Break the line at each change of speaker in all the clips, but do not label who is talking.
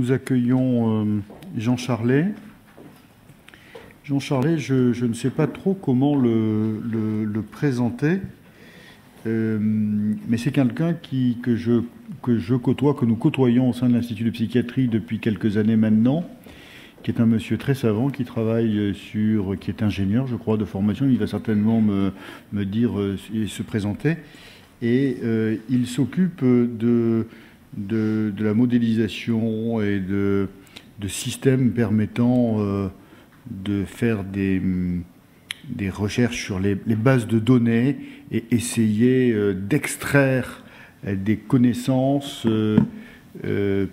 nous accueillons Jean Charlet. Jean Charlet, je ne sais pas trop comment le présenter, mais c'est quelqu'un que je côtoie, que nous côtoyons au sein de l'Institut de psychiatrie depuis quelques années maintenant, qui est un monsieur très savant, qui travaille qui est ingénieur, je crois, de formation. Il va certainement me dire et se présenter. Et il s'occupe de la modélisation et de systèmes permettant de faire des recherches sur les bases de données et essayer d'extraire des connaissances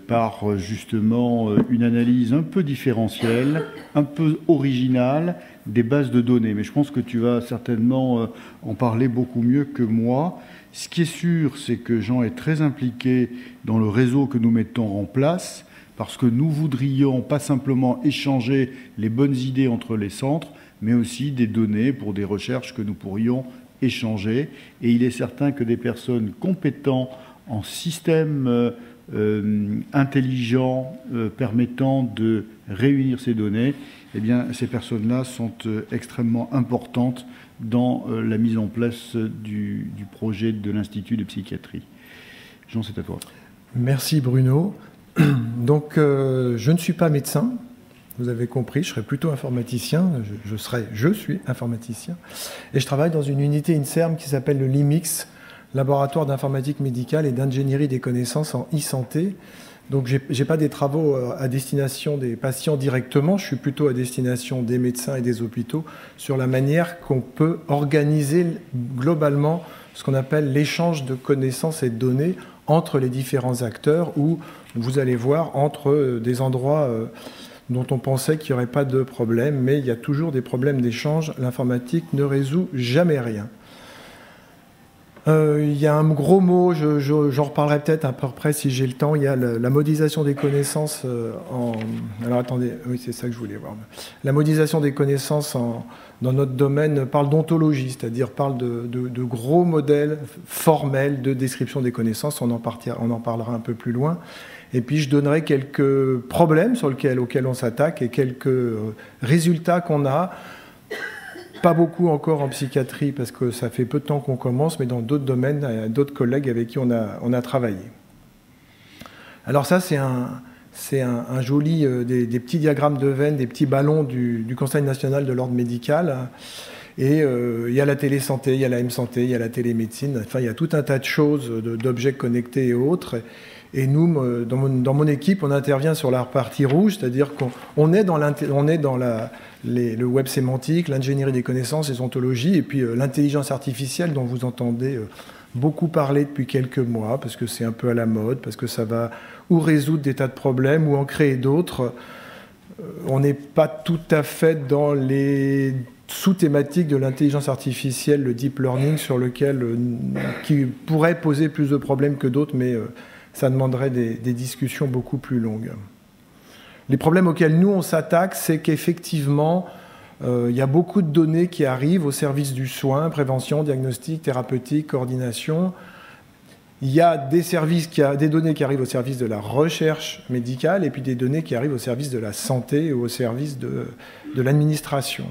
par justement une analyse un peu différentielle, un peu originale des bases de données. Mais je pense que tu vas certainement en parler beaucoup mieux que moi. Ce qui est sûr, c'est que Jean est très impliqué dans le réseau que nous mettons en place, parce que nous voudrions pas simplement échanger les bonnes idées entre les centres, mais aussi des données pour des recherches que nous pourrions échanger. Et il est certain que des personnes compétentes en système intelligent permettant de réunir ces données, eh bien, ces personnes-là sont extrêmement importantes dans la mise en place du projet de l'Institut de psychiatrie. Jean, c'est à toi.
Merci Bruno. Donc, je ne suis pas médecin, vous avez compris, je serai plutôt informaticien, je suis informaticien, et je travaille dans une unité INSERM qui s'appelle le LIMIX, Laboratoire d'informatique médicale et d'ingénierie des connaissances en e-santé. Donc, je n'ai pas des travaux à destination des patients directement, je suis plutôt à destination des médecins et des hôpitaux sur la manière qu'on peut organiser globalement ce qu'on appelle l'échange de connaissances et de données entre les différents acteurs, où vous allez voir entre des endroits dont on pensait qu'il n'y aurait pas de problème, mais il y a toujours des problèmes d'échange. L'informatique ne résout jamais rien. Il y a un gros mot, j'en reparlerai peut-être à peu près si j'ai le temps. Il y a la modélisation des connaissances Alors attendez, oui c'est ça que je voulais voir. La modélisation des connaissances dans notre domaine parle d'ontologie, c'est-à-dire parle de gros modèles formels de description des connaissances. On en parlera un peu plus loin. Et puis je donnerai quelques problèmes auxquels on s'attaque et quelques résultats qu'on a. Pas beaucoup encore en psychiatrie parce que ça fait peu de temps qu'on commence, mais dans d'autres domaines, il y a d'autres collègues avec qui on a travaillé. Alors ça, c'est un joli, des petits diagrammes de veine, des petits ballons du Conseil national de l'ordre médical. Et il y a la télésanté, il y a la M-santé, il y a la télémédecine. Enfin, il y a tout un tas de choses, d'objets connectés et autres. Et nous, dans mon équipe, on intervient sur la partie rouge, c'est-à-dire qu'on est dans le web sémantique, l'ingénierie des connaissances, les ontologies, et puis l'intelligence artificielle dont vous entendez beaucoup parler depuis quelques mois, parce que c'est un peu à la mode, parce que ça va ou résoudre des tas de problèmes, ou en créer d'autres. On n'est pas tout à fait dans les sous-thématiques de l'intelligence artificielle, le deep learning, qui pourrait poser plus de problèmes que d'autres, mais ça demanderait des discussions beaucoup plus longues. Les problèmes auxquels nous on s'attaque, c'est qu'effectivement, il y a beaucoup de données qui arrivent au service du soin, prévention, diagnostic, thérapeutique, coordination. Il y a des données qui arrivent au service de la recherche médicale et puis des données qui arrivent au service de la santé ou au service de l'administration.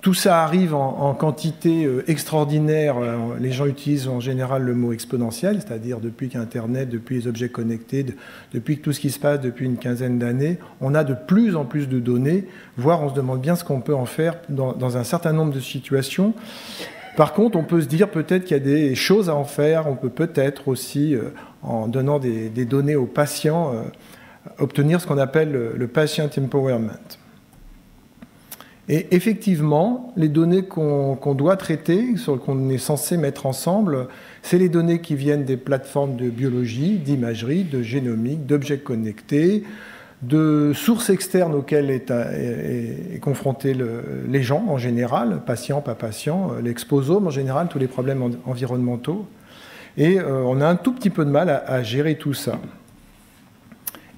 Tout ça arrive en quantité extraordinaire. Les gens utilisent en général le mot exponentiel, c'est-à-dire depuis qu'Internet, depuis les objets connectés, depuis tout ce qui se passe depuis une quinzaine d'années, on a de plus en plus de données, voire on se demande bien ce qu'on peut en faire dans un certain nombre de situations. Par contre, on peut se dire peut-être qu'il y a des choses à en faire. On peut peut-être aussi, en donnant des données aux patients, obtenir ce qu'on appelle le patient empowerment. Et effectivement, les données qu'on doit traiter, qu'on est censé mettre ensemble, c'est les données qui viennent des plateformes de biologie, d'imagerie, de génomique, d'objets connectés, de sources externes auxquelles est confronté les gens en général, patients, pas patients, l'exposome en général, tous les problèmes environnementaux. Et on a un tout petit peu de mal à gérer tout ça.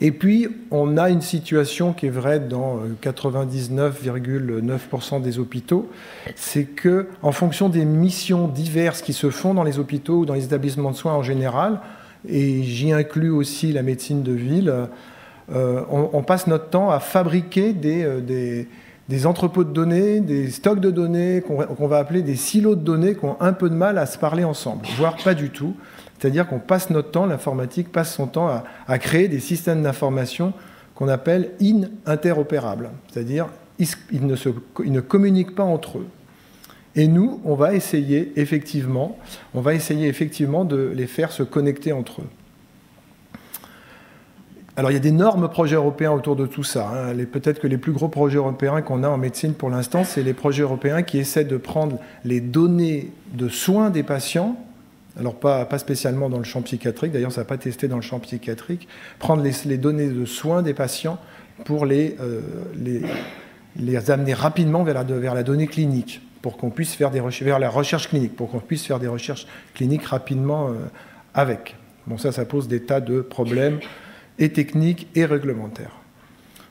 Et puis, on a une situation qui est vraie dans 99,9% des hôpitaux, c'est que, en fonction des missions diverses qui se font dans les hôpitaux ou dans les établissements de soins en général, et j'y inclus aussi la médecine de ville, on passe notre temps à fabriquer des entrepôts de données, des stocks de données qu'on va appeler des silos de données qui ont un peu de mal à se parler ensemble, voire pas du tout. C'est-à-dire qu'on passe notre temps, l'informatique passe son temps à créer des systèmes d'information qu'on appelle interopérables. C'est-à-dire ils ne communiquent pas entre eux. Et nous, on va essayer effectivement de les faire se connecter entre eux. Alors, il y a d'énormes projets européens autour de tout ça. Hein. Peut-être que les plus gros projets européens qu'on a en médecine pour l'instant, c'est les projets européens qui essaient de prendre les données de soins des patients, alors pas spécialement dans le champ psychiatrique, d'ailleurs ça n'a pas testé dans le champ psychiatrique, prendre les données de soins des patients pour les amener rapidement vers la donnée clinique, pour qu'on puisse faire vers la recherche clinique, pour qu'on puisse faire des recherches cliniques rapidement avec. Bon, ça pose des tas de problèmes et techniques et réglementaires.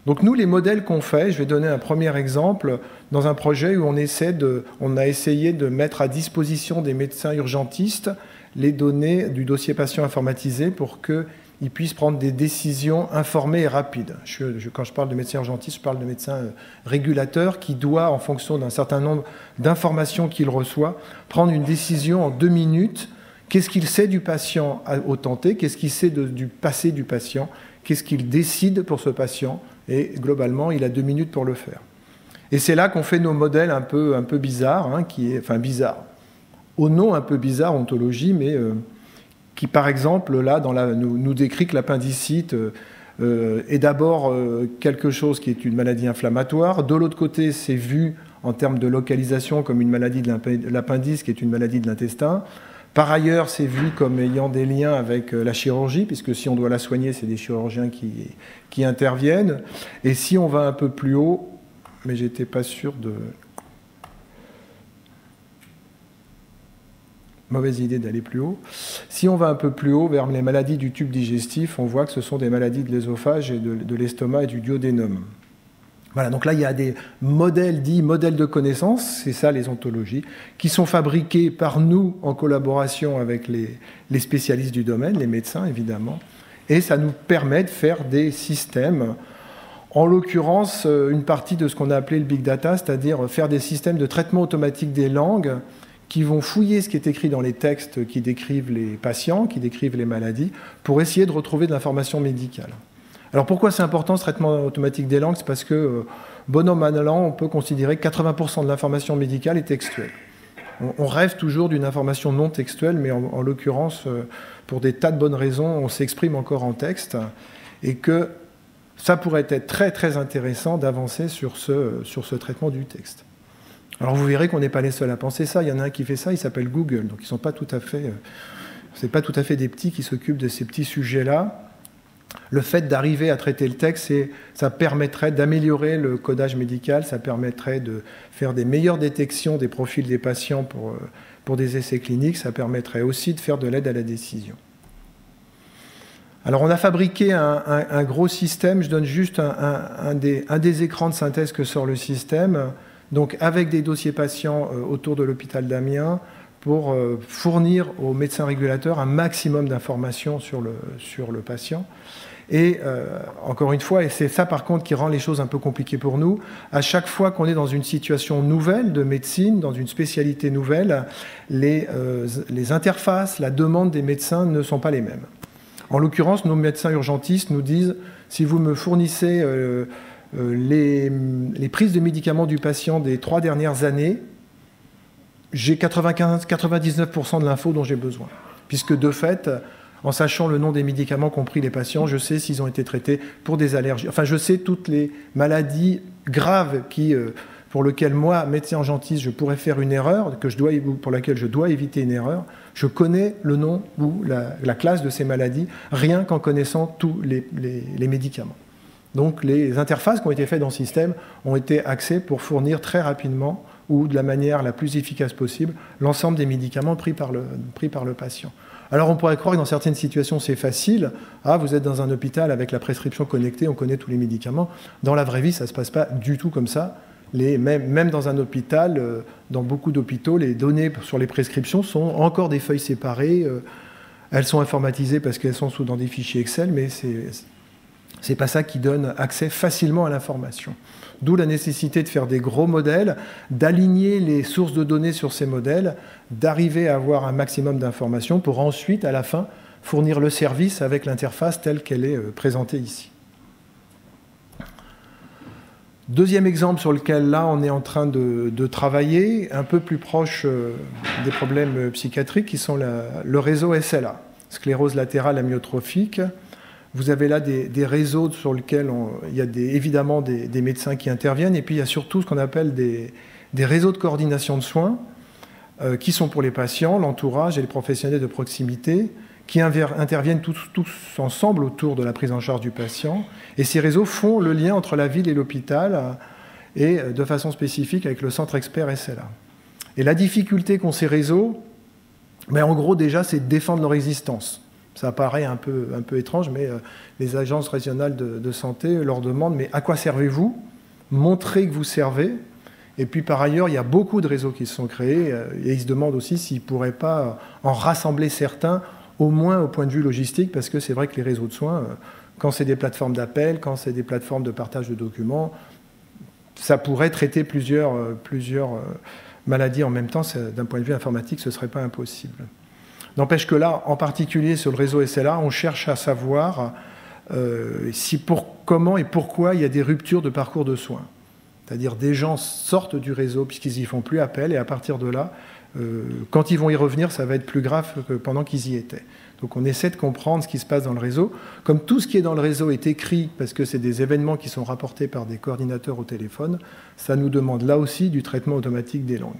Donc nous, les modèles qu'on fait, je vais donner un premier exemple, dans un projet où on a essayé de mettre à disposition des médecins urgentistes les données du dossier patient informatisé pour qu'ils puissent prendre des décisions informées et rapides. Quand je parle de médecin urgentiste, je parle de médecin régulateur qui doit, en fonction d'un certain nombre d'informations qu'il reçoit, prendre une décision en 2 minutes. Qu'est-ce qu'il sait du patient au tenté? Qu'est-ce qu'il sait du passé du patient? Qu'est-ce qu'il décide pour ce patient? Et globalement, il a 2 minutes pour le faire. Et c'est là qu'on fait nos modèles un peu bizarres, hein, bizarre. Au nom un peu bizarre, ontologie, mais qui, par exemple, là, nous décrit que l'appendicite est d'abord quelque chose qui est une maladie inflammatoire. De l'autre côté, c'est vu en termes de localisation comme une maladie de l'appendice, qui est une maladie de l'intestin. Par ailleurs, c'est vu comme ayant des liens avec la chirurgie, puisque si on doit la soigner, c'est des chirurgiens qui interviennent. Et si on va un peu plus haut, mais j'étais pas sûr de... Mauvaise idée d'aller plus haut. Si on va un peu plus haut vers les maladies du tube digestif, on voit que ce sont des maladies de l'œsophage et de l'estomac et du duodénum. Voilà, donc là, il y a des modèles dits modèles de connaissances, c'est ça les ontologies, qui sont fabriqués par nous en collaboration avec les spécialistes du domaine, les médecins évidemment, et ça nous permet de faire des systèmes, en l'occurrence une partie de ce qu'on a appelé le big data, c'est-à-dire faire des systèmes de traitement automatique des langues qui vont fouiller ce qui est écrit dans les textes qui décrivent les patients, qui décrivent les maladies, pour essayer de retrouver de l'information médicale. Alors pourquoi c'est important ce traitement automatique des langues? C'est parce que, bon an, mal an, on peut considérer que 80% de l'information médicale est textuelle. On rêve toujours d'une information non textuelle, mais en l'occurrence, pour des tas de bonnes raisons, on s'exprime encore en texte, et que ça pourrait être très très intéressant d'avancer sur ce traitement du texte. Alors vous verrez qu'on n'est pas les seuls à penser ça. Il y en a un qui fait ça, il s'appelle Google, donc ils sont pas tout à fait... c'est pas tout à fait des petits qui s'occupent de ces petits sujets-là. Le fait d'arriver à traiter le texte, ça permettrait d'améliorer le codage médical, ça permettrait de faire des meilleures détections des profils des patients pour des essais cliniques, ça permettrait aussi de faire de l'aide à la décision. Alors on a fabriqué un gros système, je donne juste un des écrans de synthèse que sort le système, donc avec des dossiers patients autour de l'hôpital d'Amiens, pour fournir aux médecins régulateurs un maximum d'informations sur le patient. Et encore une fois, et c'est ça par contre qui rend les choses un peu compliquées pour nous, à chaque fois qu'on est dans une situation nouvelle de médecine, dans une spécialité nouvelle, les interfaces, la demande des médecins ne sont pas les mêmes. En l'occurrence, nos médecins urgentistes nous disent, si vous me fournissez les prises de médicaments du patient des 3 dernières années, j'ai 99% de l'info dont j'ai besoin. Puisque de fait, en sachant le nom des médicaments qu'ont pris les patients, je sais s'ils ont été traités pour des allergies. Enfin, je sais toutes les maladies graves pour lesquelles moi, médecin urgentiste, je pourrais faire une erreur, pour laquelle je dois éviter une erreur. Je connais le nom ou la classe de ces maladies, rien qu'en connaissant tous les médicaments. Donc les interfaces qui ont été faites dans le système ont été axées pour fournir très rapidement ou de la manière la plus efficace possible l'ensemble des médicaments pris par le patient. Alors on pourrait croire que dans certaines situations c'est facile. Ah, vous êtes dans un hôpital avec la prescription connectée, on connaît tous les médicaments. Dans la vraie vie, ça ne se passe pas du tout comme ça. Même dans un hôpital, dans beaucoup d'hôpitaux, les données sur les prescriptions sont encore des feuilles séparées. Elles sont informatisées parce qu'elles sont dans des fichiers Excel, mais c'est pas ça qui donne accès facilement à l'information. D'où la nécessité de faire des gros modèles, d'aligner les sources de données sur ces modèles, d'arriver à avoir un maximum d'informations pour ensuite, à la fin, fournir le service avec l'interface telle qu'elle est présentée ici. Deuxième exemple sur lequel, là, on est en train de travailler, un peu plus proche des problèmes psychiatriques, qui sont le réseau SLA, sclérose latérale amyotrophique. Vous avez là des réseaux sur lesquels il y a évidemment des médecins qui interviennent, et puis il y a surtout ce qu'on appelle des réseaux de coordination de soins, qui sont pour les patients, l'entourage et les professionnels de proximité, qui interviennent tous ensemble autour de la prise en charge du patient. Et ces réseaux font le lien entre la ville et l'hôpital, et de façon spécifique avec le centre expert SLA. Et la difficulté qu'ont ces réseaux, en gros déjà, c'est de défendre leur existence. Ça paraît un peu étrange, mais les agences régionales de santé leur demandent « mais à quoi servez-vous ? Montrez que vous servez ». Et puis par ailleurs, il y a beaucoup de réseaux qui se sont créés, et ils se demandent aussi s'ils ne pourraient pas en rassembler certains, au moins au point de vue logistique, parce que c'est vrai que les réseaux de soins, quand c'est des plateformes d'appel, quand c'est des plateformes de partage de documents, ça pourrait traiter plusieurs maladies en même temps. D'un point de vue informatique, ce ne serait pas impossible. N'empêche que là, en particulier sur le réseau SLA, on cherche à savoir comment et pourquoi il y a des ruptures de parcours de soins. C'est-à-dire des gens sortent du réseau puisqu'ils n'y font plus appel, et à partir de là, quand ils vont y revenir, ça va être plus grave que pendant qu'ils y étaient. Donc on essaie de comprendre ce qui se passe dans le réseau. Comme tout ce qui est dans le réseau est écrit, parce que c'est des événements qui sont rapportés par des coordinateurs au téléphone, ça nous demande là aussi du traitement automatique des langues.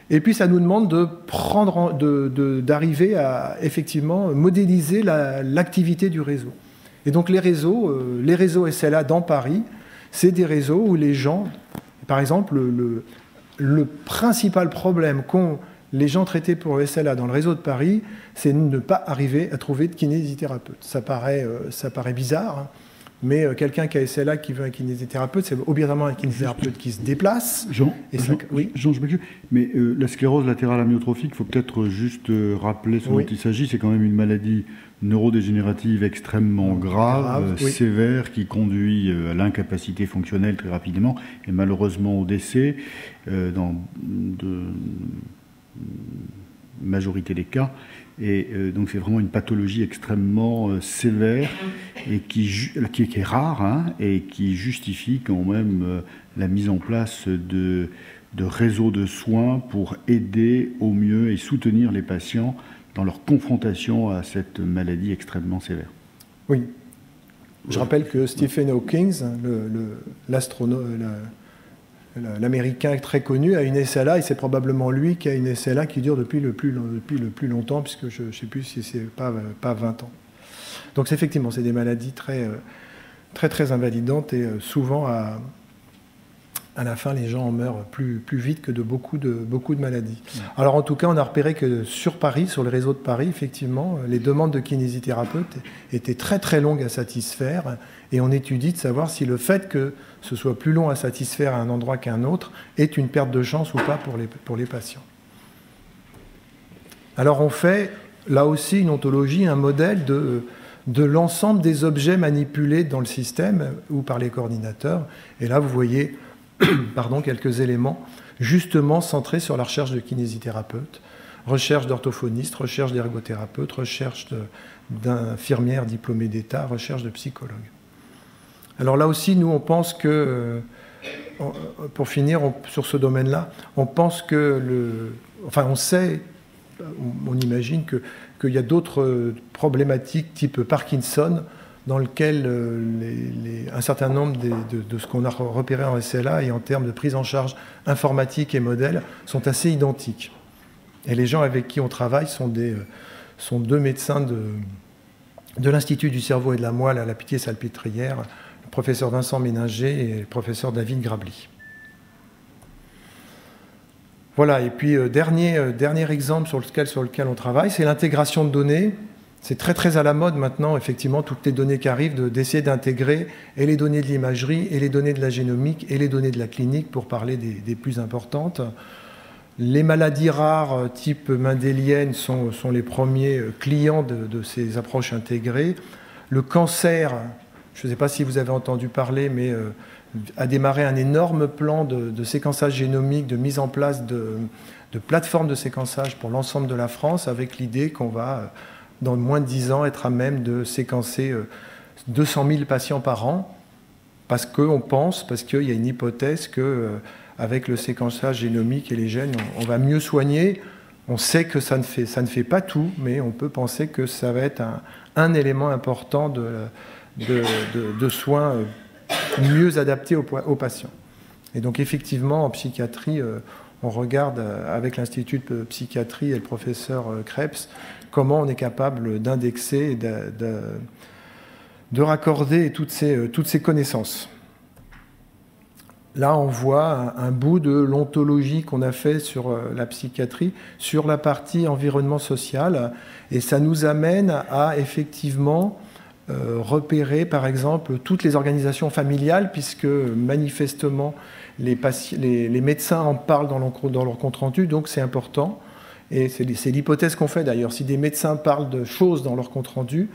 Et puis ça nous demande d'arriver à effectivement modéliser l'activité du réseau. Et donc les réseaux SLA dans Paris, c'est des réseaux où les gens, par exemple, le principal problème qu'ont les gens traités pour le SLA dans le réseau de Paris, c'est de ne pas arriver à trouver de kinésithérapeute. Ça paraît bizarre, hein, mais quelqu'un qui a SLA qui veut un kinésithérapeute, c'est obligatoirement un kinésithérapeute qui se déplace.
Jean,
oui.
Jean, je m'excuse, mais la sclérose latérale amyotrophique, il faut peut-être juste rappeler ce dont il s'agit. C'est quand même une maladie neurodégénérative extrêmement grave, sévère, qui conduit à l'incapacité fonctionnelle très rapidement et malheureusement au décès dans de majorité des cas. Et donc c'est vraiment une pathologie extrêmement sévère et qui est rare, hein, et qui justifie quand même la mise en place de réseaux de soins pour aider au mieux et soutenir les patients dans leur confrontation à cette maladie extrêmement sévère.
Oui. Je rappelle que Stephen Hawking, l'Américain très connu, a une SLA, et c'est probablement lui qui a une SLA qui dure depuis le plus longtemps, puisque je ne sais plus si c'est pas 20 ans. Donc effectivement, c'est des maladies très, très, très invalidantes, et souvent, à la fin, les gens en meurent plus vite que de beaucoup de maladies. Alors en tout cas, on a repéré que sur Paris, sur le réseau de Paris, effectivement, les demandes de kinésithérapeutes étaient très très longues à satisfaire, et on étudie de savoir si le fait que ce soit plus long à satisfaire à un endroit qu'à un autre est une perte de chance ou pas pour les patients. Alors on fait là aussi une ontologie, un modèle de l'ensemble des objets manipulés dans le système ou par les coordinateurs, et là vous voyez quelques éléments justement centrés sur la recherche de kinésithérapeutes, recherche d'orthophonistes, recherche d'ergothérapeutes, recherche d'infirmières diplômées d'État, recherche de psychologues. Alors là aussi, nous, on pense que, pour finir sur ce domaine-là, on pense que on sait, on imagine qu'il y a d'autres problématiques type Parkinson, dans lequel un certain nombre de ce qu'on a repéré en SLA et en termes de prise en charge informatique et modèle sont assez identiques. Et les gens avec qui on travaille sont deux médecins de l'Institut du cerveau et de la moelle à la Pitié-Salpêtrière, le professeur Vincent Méninger et le professeur David Grabli. Voilà, et puis dernier exemple sur lequel on travaille, c'est l'intégration de données. C'est très très à la mode maintenant, effectivement, toutes les données qui arrivent, d'essayer d'intégrer et les données de l'imagerie, et les données de la génomique, et les données de la clinique, pour parler des plus importantes. Les maladies rares type mendélienne sont les premiers clients de ces approches intégrées. Le cancer, je ne sais pas si vous avez entendu parler, mais a démarré un énorme plan de séquençage génomique, de mise en place de plateformes de séquençage pour l'ensemble de la France, avec l'idée qu'on va, dans moins de 10 ans, être à même de séquencer 200 000 patients par an, parce qu'on pense, parce qu'il y a une hypothèse qu'avec le séquençage génomique et les gènes, on va mieux soigner. On sait que ça ne fait pas tout, mais on peut penser que ça va être un élément important de soins mieux adaptés aux patients. Et donc effectivement, en psychiatrie, on regarde avec l'Institut de psychiatrie et le professeur Krebs comment on est capable d'indexer et de raccorder toutes ces connaissances. Là, on voit un bout de l'ontologie qu'on a fait sur la psychiatrie, sur la partie environnement social, et ça nous amène à effectivement repérer, par exemple, toutes les organisations familiales, puisque manifestement, les médecins en parlent dans leur compte-rendu, donc c'est important. Et c'est l'hypothèse qu'on fait d'ailleurs. Si des médecins parlent de choses dans leur compte-rendu,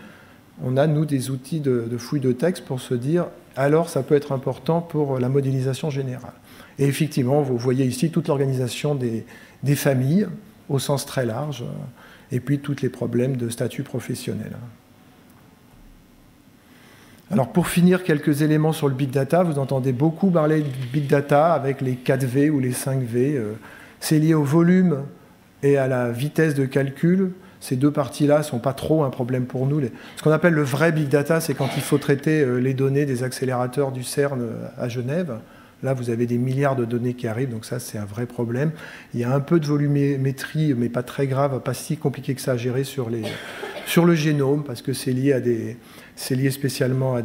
on a, nous, des outils de fouille de texte pour se dire, alors ça peut être important pour la modélisation générale. Et effectivement, vous voyez ici toute l'organisation des familles, au sens très large, et puis tous les problèmes de statut professionnel. Alors pour finir, quelques éléments sur le big data. Vous entendez beaucoup parler de big data avec les 4V ou les 5V. C'est lié au volume et à la vitesse de calcul. Ces deux parties-là ne sont pas trop un problème pour nous. Ce qu'on appelle le vrai big data, c'est quand il faut traiter les données des accélérateurs du CERN à Genève. Là, vous avez des milliards de données qui arrivent, donc ça, c'est un vrai problème. Il y a un peu de volumétrie, mais pas très grave, pas si compliqué que ça à gérer sur le génome, parce que c'est lié spécialement à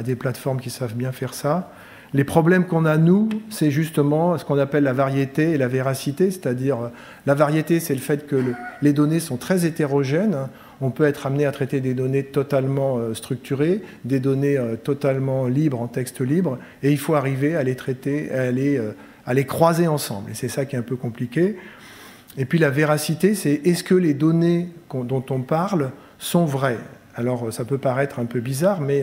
des plateformes qui savent bien faire ça. Les problèmes qu'on a, nous, c'est justement ce qu'on appelle la variété et la véracité, c'est-à-dire la variété, c'est le fait que les données sont très hétérogènes. On peut être amené à traiter des données totalement structurées, des données totalement libres, en texte libre, et il faut arriver à les traiter, à les croiser ensemble. Et c'est ça qui est un peu compliqué. Et puis la véracité, c'est est-ce que les données dont on parle sont vraies ? Alors, ça peut paraître un peu bizarre, mais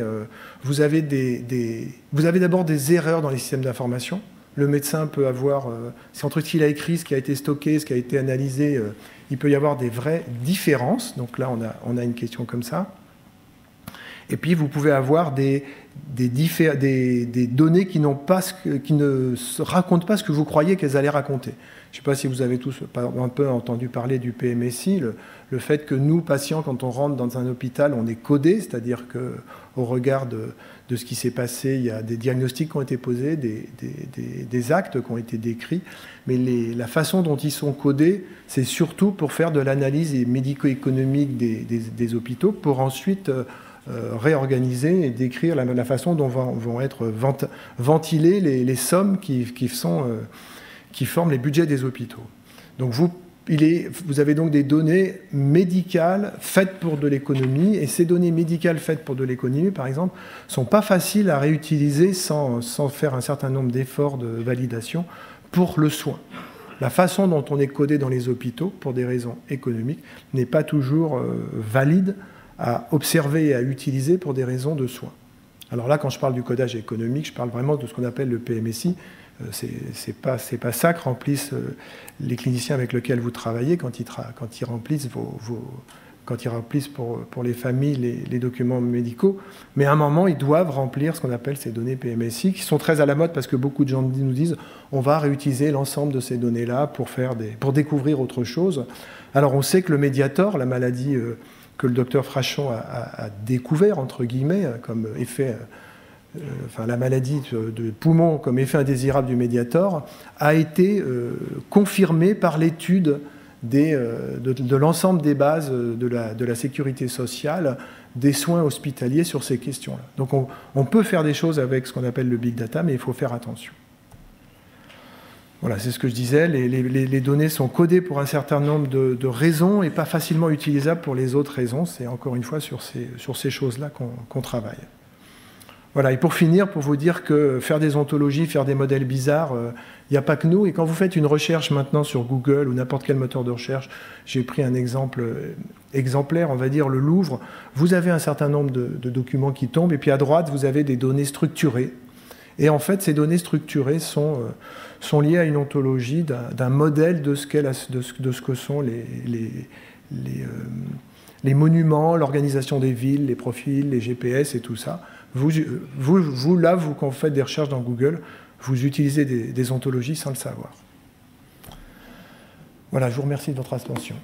vous avez d'abord des erreurs dans les systèmes d'information. Le médecin peut avoir, c'est entre ce qu'il a écrit, ce qui a été stocké, ce qui a été analysé, il peut y avoir des vraies différences. Donc là, on a une question comme ça. Et puis, vous pouvez avoir des données qui ne racontent pas ce que vous croyez qu'elles allaient raconter. Je ne sais pas si vous avez tous un peu entendu parler du PMSI, le fait que nous, patients, quand on rentre dans un hôpital, on est codé, c'est-à-dire qu'au regard de ce qui s'est passé, il y a des diagnostics qui ont été posés, des actes qui ont été décrits, mais la façon dont ils sont codés, c'est surtout pour faire de l'analyse médico-économique des hôpitaux, pour ensuite réorganiser et décrire la façon dont vont être ventilées les sommes qui forment les budgets des hôpitaux. Donc vous avez donc des données médicales faites pour de l'économie, et ces données médicales faites pour de l'économie, par exemple, ne sont pas faciles à réutiliser sans faire un certain nombre d'efforts de validation pour le soin. La façon dont on est codé dans les hôpitaux, pour des raisons économiques, n'est pas toujours valide à observer et à utiliser pour des raisons de soins. Alors là, quand je parle du codage économique, je parle vraiment de ce qu'on appelle le PMSI. C'est pas ça que remplissent les cliniciens avec lesquels vous travaillez quand ils remplissent pour les familles les documents médicaux. Mais à un moment, ils doivent remplir ce qu'on appelle ces données PMSI, qui sont très à la mode parce que beaucoup de gens nous disent on va réutiliser l'ensemble de ces données-là pour découvrir autre chose. Alors on sait que le Mediator, la maladie que le docteur Frachon a découvert, entre guillemets, comme effet... la maladie de poumon comme effet indésirable du Mediator a été confirmée par l'étude de l'ensemble des bases de la sécurité sociale, des soins hospitaliers sur ces questions-là. Donc on peut faire des choses avec ce qu'on appelle le big data, mais il faut faire attention. Voilà, c'est ce que je disais, les données sont codées pour un certain nombre de raisons et pas facilement utilisables pour les autres raisons. C'est encore une fois sur ces choses-là qu'on travaille. Voilà, et pour finir, pour vous dire que faire des ontologies, faire des modèles bizarres, il n'y a pas que nous. Et quand vous faites une recherche maintenant sur Google ou n'importe quel moteur de recherche, j'ai pris un exemple exemplaire, on va dire le Louvre, vous avez un certain nombre de documents qui tombent, et puis à droite, vous avez des données structurées. Et en fait, ces données structurées sont liées à une ontologie d'un modèle de ce que sont les monuments, l'organisation des villes, les profils, les GPS et tout ça. Vous, quand vous faites des recherches dans Google, vous utilisez des ontologies sans le savoir. Voilà, je vous remercie de votre attention.